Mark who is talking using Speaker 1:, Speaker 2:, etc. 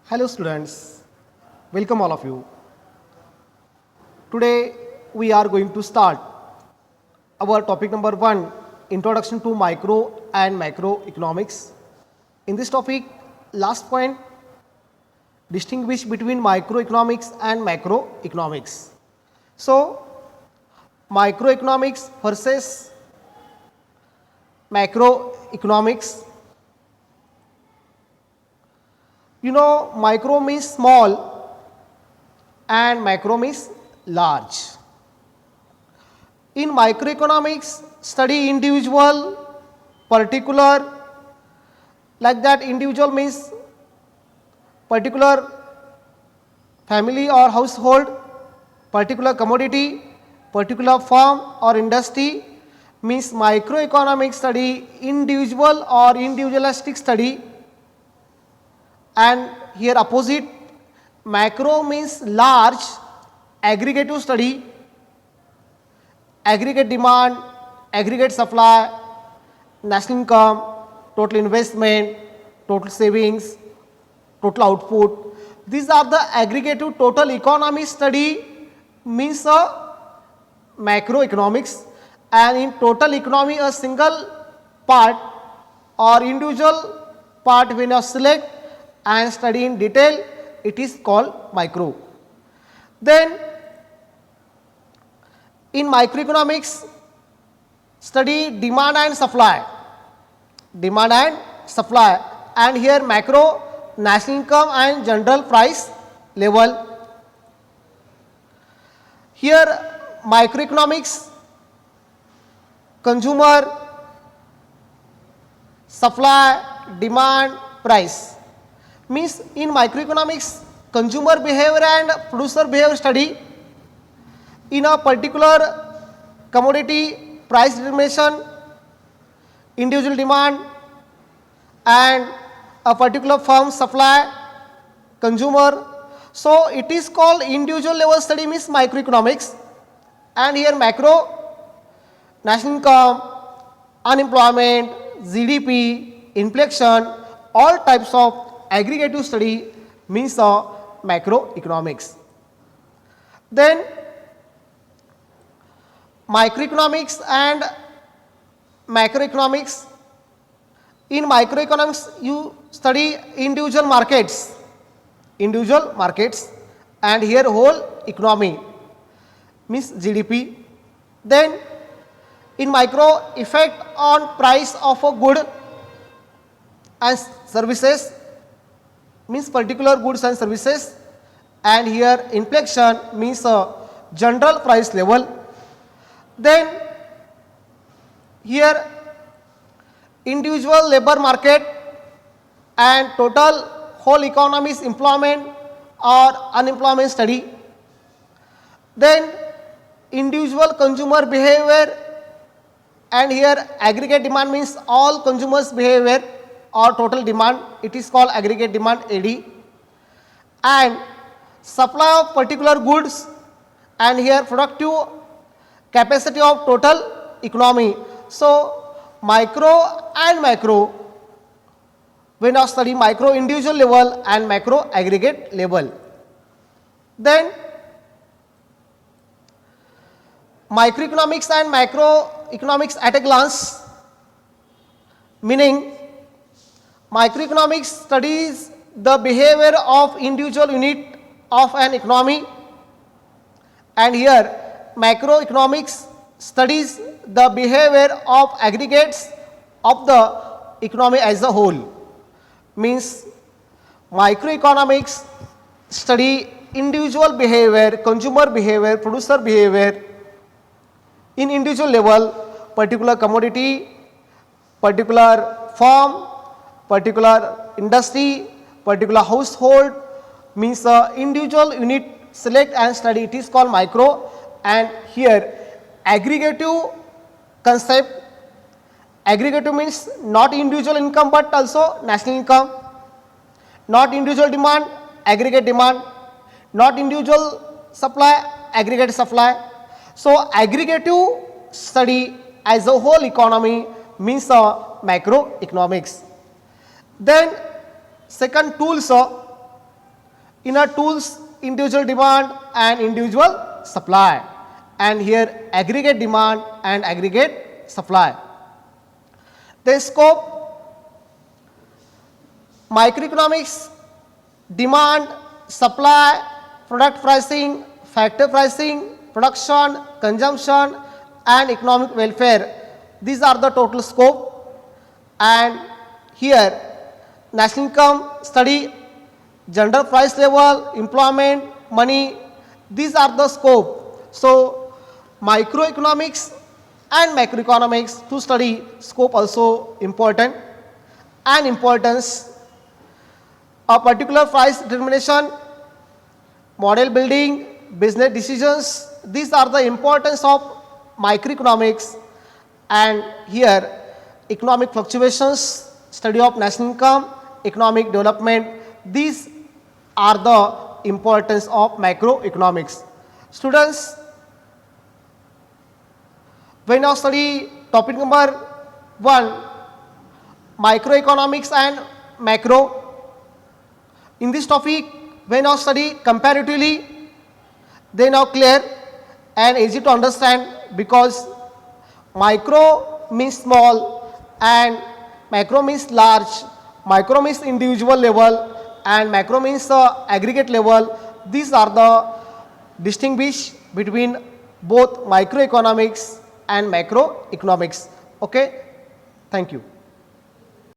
Speaker 1: Hello students, welcome all of you. Today we are going to start our topic number 1, Introduction to Micro and Macroeconomics. In this topic, last point, distinguish between microeconomics and macroeconomics. So, microeconomics versus macroeconomics. You know, micro means small and macro means large. In microeconomics, study individual, particular, like that individual means particular family or household, particular commodity, particular firm or industry means microeconomic study, individual or individualistic study. And here opposite, macro means large, aggregative study, aggregate demand, aggregate supply, national income, total investment, total savings, total output. These are the aggregative total economy study means macroeconomics, and in total economy a single part or individual part when you select and study in detail, it is called micro. Then in microeconomics, study demand and supply, and here macro, national income and general price level. Here microeconomics, consumer, supply, demand, price. Means in microeconomics, consumer behavior and producer behavior study. In a particular commodity, price determination, individual demand, and a particular firm supply, consumer. So it is called individual level study means microeconomics. And here macro, national income, unemployment, GDP, inflation, all types of aggregative study means macroeconomics. Then microeconomics and macroeconomics. In microeconomics, you study individual markets, and here whole economy means GDP. Then in micro, effect on price of a good and services means particular goods and services, and here inflation means general price level. Then here individual labor market and total whole economy's employment or unemployment study. Then individual consumer behavior, and here aggregate demand means all consumers behavior or total demand, it is called aggregate demand AD. And supply of particular goods, and here productive capacity of total economy. So micro and macro, when I study micro individual level and macro aggregate level. Then microeconomics and macroeconomics at a glance, meaning microeconomics studies the behavior of individual unit of an economy, and here macroeconomics studies the behavior of aggregates of the economy as a whole. Means microeconomics study individual behavior, consumer behavior, producer behavior in individual level, particular commodity, particular firm, particular industry, particular household, means individual unit select and study, it is called micro. And here aggregative concept, aggregative means not individual income but also national income, not individual demand, aggregate demand, not individual supply, aggregate supply. So aggregative study as a whole economy means macroeconomics. Then second tools inner tools, individual demand and individual supply, and here aggregate demand and aggregate supply. Then scope, microeconomics, demand, supply, product pricing, factor pricing, production, consumption and economic welfare. These are the total scope. And here national income study, general price level, employment, money, these are the scope. So microeconomics and macroeconomics to study scope also important. And importance, a particular price determination, model building, business decisions, these are the importance of microeconomics. And here economic fluctuations, study of national income, economic development, these are the importance of macroeconomics. Students, we now study topic number 1, microeconomics and macro. In this topic, we now study comparatively, they now clear and easy to understand, because micro means small and macro means large, micro means individual level and macro means aggregate level. These are the distinguish between both microeconomics and macroeconomics. Okay, thank you.